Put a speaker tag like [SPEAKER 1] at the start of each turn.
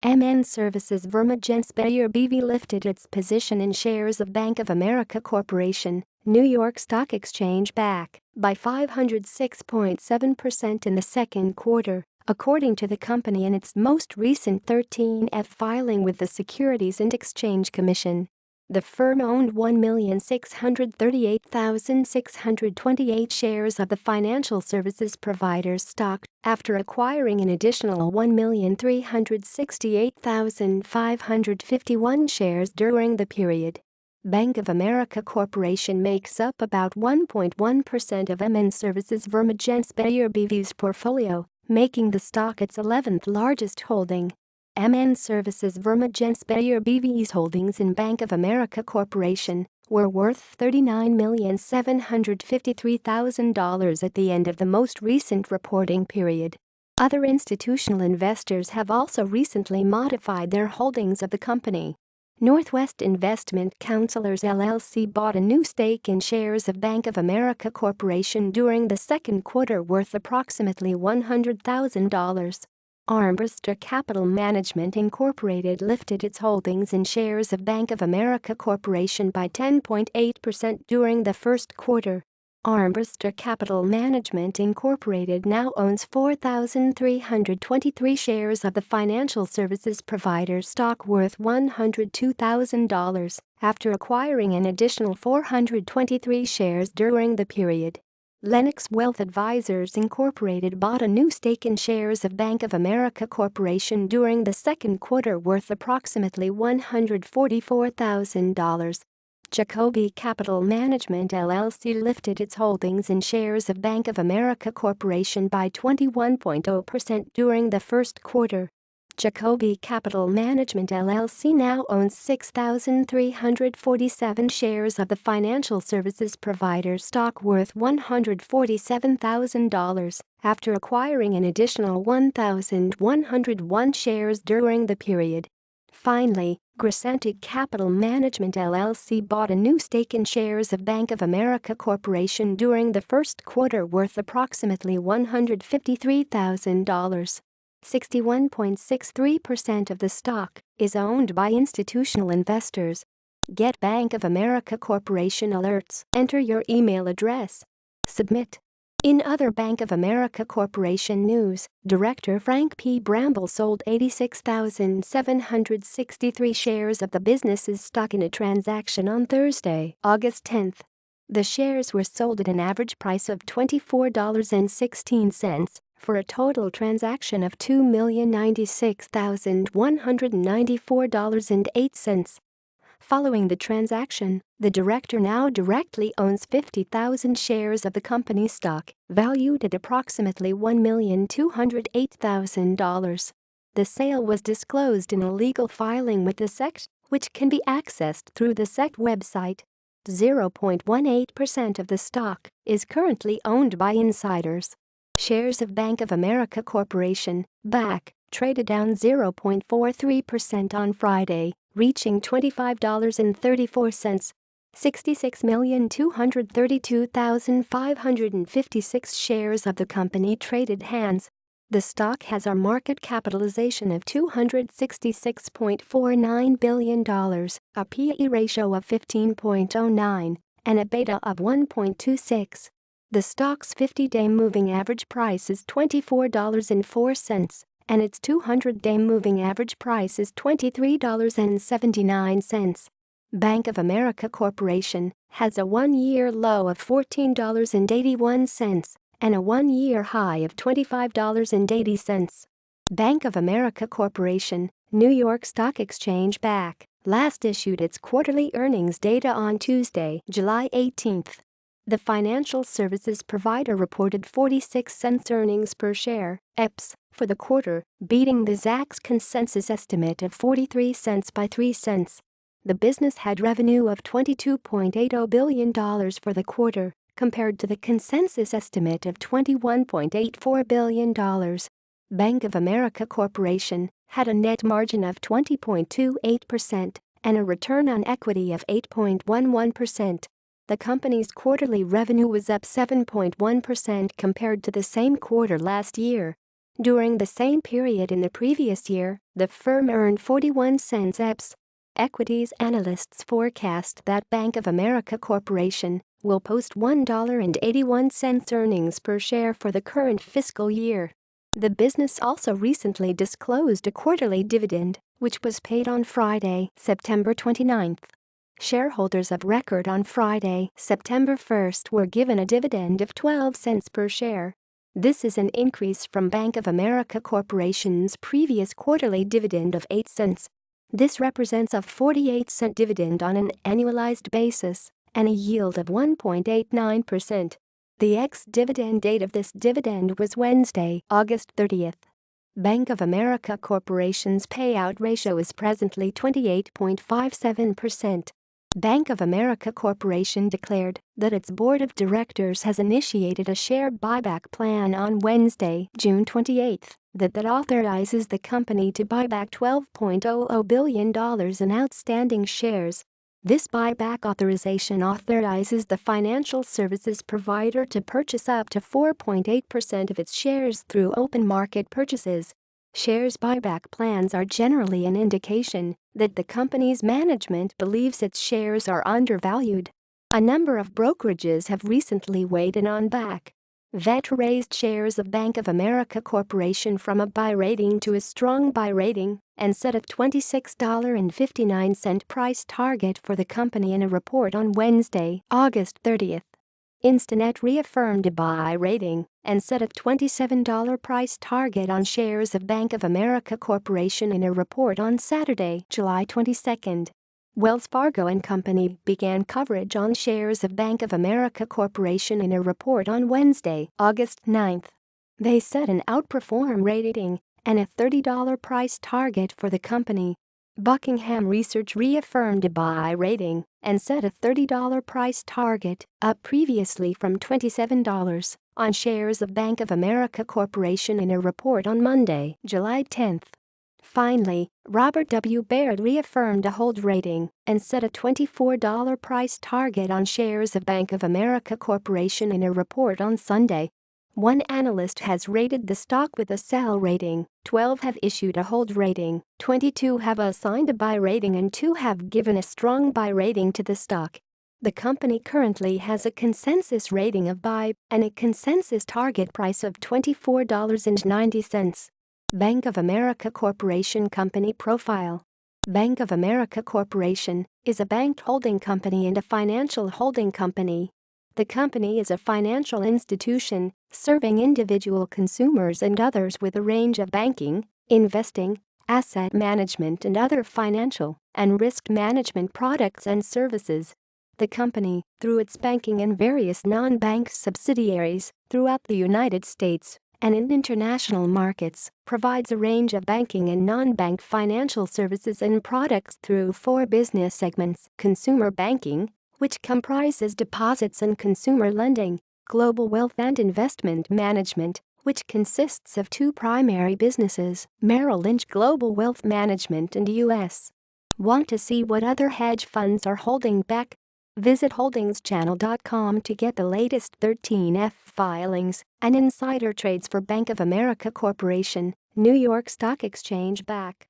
[SPEAKER 1] Mn Services Vermogensbeheer B.V. lifted its position in shares of Bank of America Corporation, New York Stock Exchange BAC, by 506.7% in the second quarter, according to the company in its most recent 13F filing with the Securities and Exchange Commission. The firm owned 1,638,628 shares of the financial services provider's stock after acquiring an additional 1,368,551 shares during the period. Bank of America Corporation makes up about 1.1% of Mn Services Vermogensbeheer B.V.'s portfolio, making the stock its 11th largest holding. Mn Services Vermogensbeheer B.V.'s holdings in Bank of America Corporation were worth $39,753,000 at the end of the most recent reporting period. Other institutional investors have also recently modified their holdings of the company. Northwest Investment Counselors LLC bought a new stake in shares of Bank of America Corporation during the second quarter worth approximately $100,000. Armbruster Capital Management Inc. lifted its holdings in shares of Bank of America Corporation by 10.8% during the first quarter. Armbruster Capital Management Inc. now owns 4,323 shares of the financial services provider's stock worth $102,000 after acquiring an additional 423 shares during the period. Lenox Wealth Advisors Inc. bought a new stake in shares of Bank of America Corporation during the second quarter worth approximately $144,000. Jacobi Capital Management LLC lifted its holdings in shares of Bank of America Corporation by 21.0% during the first quarter. Jacobi Capital Management LLC now owns 6,347 shares of the financial services provider's stock worth $147,000 after acquiring an additional 1,101 shares during the period. Finally, Securities Capital Management LLC bought a new stake in shares of Bank of America Corporation during the first quarter worth approximately $153,000. 61.63% of the stock is owned by institutional investors. Get Bank of America Corporation alerts. Enter your email address. Submit. In other Bank of America Corporation news, Director Frank P. Bramble sold 86,763 shares of the business's stock in a transaction on Thursday, August 10. The shares were sold at an average price of $24.16 for a total transaction of $2,096,194.08. Following the transaction, the director now directly owns 50,000 shares of the company's stock, valued at approximately $1,208,000. The sale was disclosed in a legal filing with the SEC, which can be accessed through the SEC website. 0.18% of the stock is currently owned by insiders. Shares of Bank of America Corporation, BAC, traded down 0.43% on Friday, reaching $25.34. 66,232,556 shares of the company traded hands. The stock has a market capitalization of $266.49 billion, a P/E ratio of 15.09, and a beta of 1.26. The stock's 50-day moving average price is $24.04, and its 200-day moving average price is $23.79. Bank of America Corporation has a one-year low of $14.81 and a one-year high of $25.80. Bank of America Corporation, New York Stock Exchange BAC, last issued its quarterly earnings data on Tuesday, July 18. The financial services provider reported 46 cents earnings per share, EPS, for the quarter, beating the BAC's consensus estimate of 43 cents by 3 cents. The business had revenue of $22.80 billion for the quarter, compared to the consensus estimate of $21.84 billion. Bank of America Corporation had a net margin of 20.28% and a return on equity of 8.11%. The company's quarterly revenue was up 7.1% compared to the same quarter last year. During the same period in the previous year, the firm earned 41 cents EPS. Equities analysts forecast that Bank of America Corporation will post $1.81 earnings per share for the current fiscal year. The business also recently disclosed a quarterly dividend, which was paid on Friday, September 29th. Shareholders of record on Friday, September 1st were given a dividend of 12 cents per share. This is an increase from Bank of America Corporation's previous quarterly dividend of 8 cents. This represents a 48-cent dividend on an annualized basis and a yield of 1.89%. The ex-dividend date of this dividend was Wednesday, August 30th. Bank of America Corporation's payout ratio is presently 28.57%. Bank of America Corporation declared that its board of directors has initiated a share buyback plan on Wednesday, June 28, that authorizes the company to buy back $12.00 billion in outstanding shares. This buyback authorization authorizes the financial services provider to purchase up to 4.8% of its shares through open market purchases. Shares buyback plans are generally an indication that the company's management believes its shares are undervalued. A number of brokerages have recently weighed in on BAC. VET raised shares of Bank of America Corporation from a buy rating to a strong buy rating and set a $26.59 price target for the company in a report on Wednesday, August 30th. Instinet reaffirmed a buy rating and set a $27 price target on shares of Bank of America Corporation in a report on Saturday, July 22. Wells Fargo and Company began coverage on shares of Bank of America Corporation in a report on Wednesday, August 9. They set an outperform rating and a $30 price target for the company. Buckingham Research reaffirmed a buy rating and set a $30 price target, up previously from $27, on shares of Bank of America Corporation in a report on Monday, July 10. Finally, Robert W. Baird reaffirmed a hold rating and set a $24 price target on shares of Bank of America Corporation in a report on Sunday. One analyst has rated the stock with a sell rating, 12 have issued a hold rating, 22 have assigned a buy rating and 2 have given a strong buy rating to the stock. The company currently has a consensus rating of buy and a consensus target price of $24.90. Bank of America Corporation Company Profile. Bank of America Corporation is a bank holding company and a financial holding company. The company is a financial institution serving individual consumers and others with a range of banking, investing, asset management and other financial and risk management products and services. The company, through its banking and various non-bank subsidiaries throughout the United States and in international markets, provides a range of banking and non-bank financial services and products through 4 business segments: consumer banking, which comprises deposits and consumer lending; global wealth and investment management, which consists of 2 primary businesses, Merrill Lynch Global Wealth Management and U.S. Want to see what other hedge funds are holding back? Visit holdingschannel.com to get the latest 13F filings and insider trades for Bank of America Corporation, New York Stock Exchange BAC.